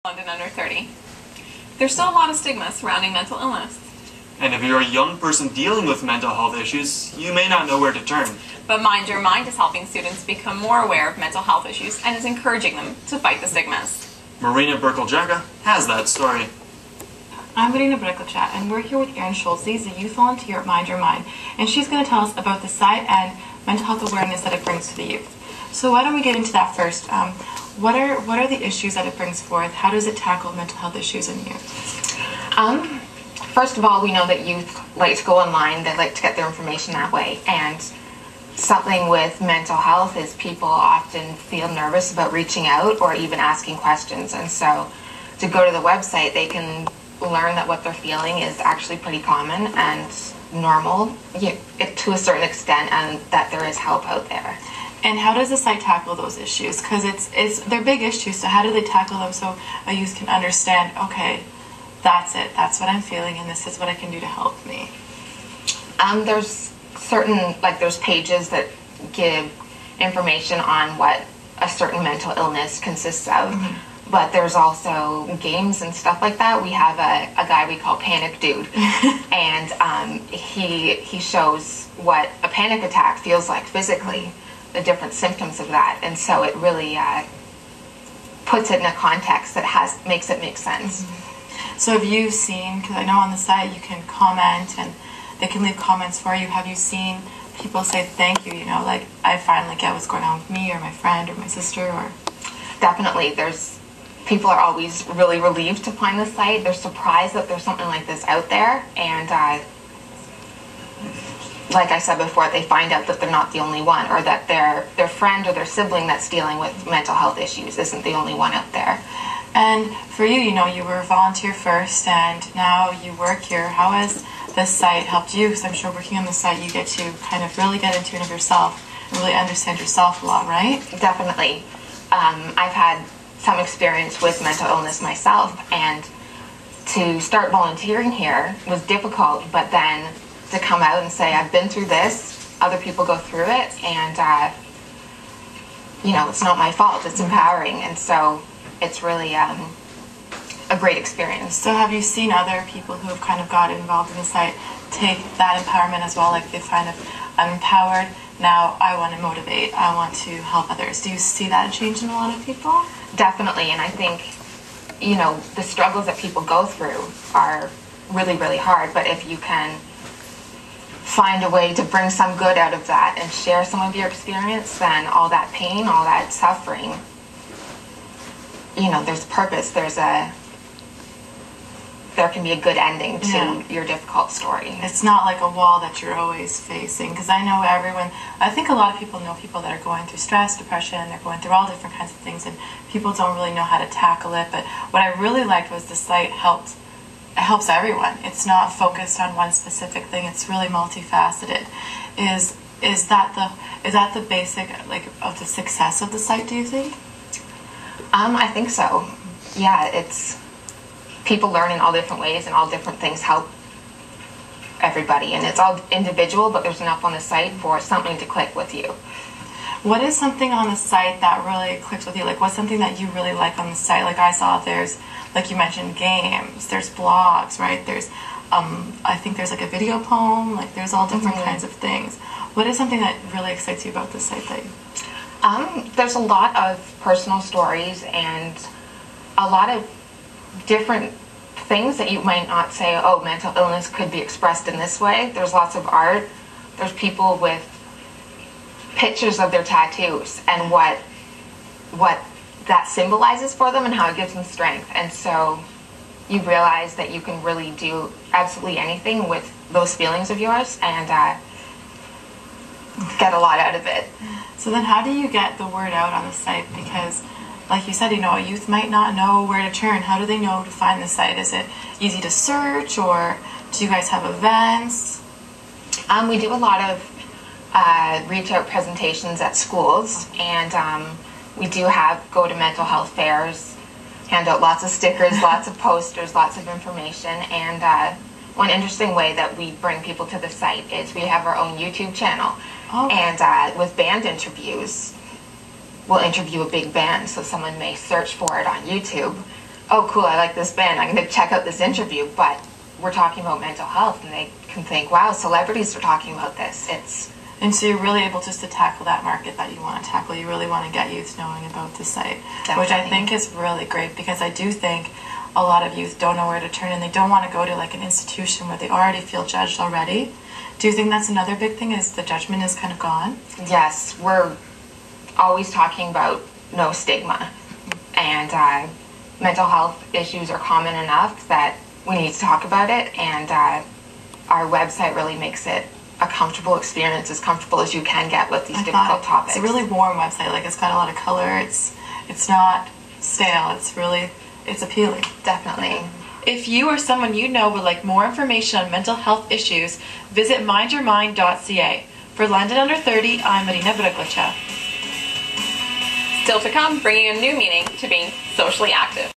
London under 30. There's still a lot of stigma surrounding mental illness. And if you're a young person dealing with mental health issues, you may not know where to turn. But Mind Your Mind is helping students become more aware of mental health issues and is encouraging them to fight the stigmas. Marina Berkeljaka has that story. I'm Marina Berkeljaka, and we're here with Erin Schultz. She's a youth volunteer at Mind Your Mind, and she's going to tell us about the site and mental health awareness that it brings to the youth. So why don't we get into that first? What are the issues that it brings forth? How does it tackle mental health issues in youth? First of all, we know that youth like to go online. They like to get their information that way. And something with mental health is people often feel nervous about reaching out or even asking questions. And so to go to the website, they can learn that what they're feeling is actually pretty common and normal to a certain extent, and that there is help out there. And how does the site tackle those issues? Because they're big issues, so how do they tackle them so a youth can understand, okay, that's it, that's what I'm feeling, and this is what I can do to help me? There's there's pages that give information on what a certain mental illness consists of, but there's also games and stuff like that. We have a guy we call Panic Dude, and he shows what a panic attack feels like physically, the different symptoms of that, and so it really puts it in a context that makes it make sense. So have you seen, because I know on the site you can comment and they can leave comments for you, have you seen people say thank you, like I finally get what's going on with me or my friend or my sister? Or Definitely, people are always really relieved to find the site. They're surprised that there's something like this out there, and like I said before, they find out that they're not the only one, or that their friend or their sibling that's dealing with mental health issues isn't the only one out there. And for you, you were a volunteer first, and now you work here. How has this site helped you? Because I'm sure working on the site, you get to kind of really get in tune with yourself and really understand yourself a lot, right? Definitely. I've had some experience with mental illness myself, and to start volunteering here was difficult, but then to come out and say, I've been through this, other people go through it, and it's not my fault, it's empowering, and so it's really a great experience. So have you seen other people who have kind of got involved in the site take that empowerment as well, like they find I'm empowered, now I want to motivate, I want to help others? Do you see that change in a lot of people? Definitely, and I think, the struggles that people go through are really, really hard, but if you can find a way to bring some good out of that and share some of your experience, then all that pain, all that suffering, there's purpose, there can be a good ending to your difficult story. It's not like a wall that you're always facing, because I think a lot of people know people that are going through stress, depression, they're going through all different kinds of things, and people don't really know how to tackle it. But what I really liked was the site helps everyone. It's not focused on one specific thing. It's really multifaceted. Is that the basic of the success of the site, do you think? I think so. Yeah, it's people learn in all different ways, and all different things help everybody, and it's all individual, but there's enough on the site for something to click with you. What is something on the site that really clicks with you? Like, what's something that you really like on the site? Like I saw there's, like you mentioned, games, there's blogs, right? There's, I think there's like a video poem, like there's all different kinds of things. What is something that really excites you about this site that you... There's a lot of personal stories and a lot of different things that you might not say, oh, mental illness could be expressed in this way. There's lots of art. There's people with pictures of their tattoos and what that symbolizes for them and how it gives them strength. And so you realize that you can really do absolutely anything with those feelings of yours and get a lot out of it. So then how do you get the word out on the site? Because like you said, a youth might not know where to turn. How do they know to find the site? Is it easy to search, or do you guys have events? We do a lot of reach-out presentations at schools, and we do go to mental health fairs, hand out lots of stickers, lots of posters, lots of information, and one interesting way that we bring people to the site is we have our own YouTube channel, and with band interviews, we'll interview a big band, so someone may search for it on YouTube, oh cool, I like this band, I'm going to check out this interview, but we're talking about mental health, and they can think, wow, celebrities are talking about this. And so you're really able just to tackle that market that you want to tackle. You really want to get youth knowing about the site, which I think is really great, because I do think a lot of youth don't know where to turn, and they don't want to go to like an institution where they already feel judged already. Do you think that's another big thing, is the judgment is kind of gone? Yes, we're always talking about no stigma, and mental health issues are common enough that we need to talk about it, and our website really makes it a comfortable experience, as comfortable as you can get with these difficult topics. It's a really warm website. Like, it's got a lot of color. It's not stale. It's appealing. Definitely. If you or someone you know would like more information on mental health issues, visit mindyourmind.ca. For London Under 30, I'm Marina Brglicha. Still to come, bringing a new meaning to being socially active.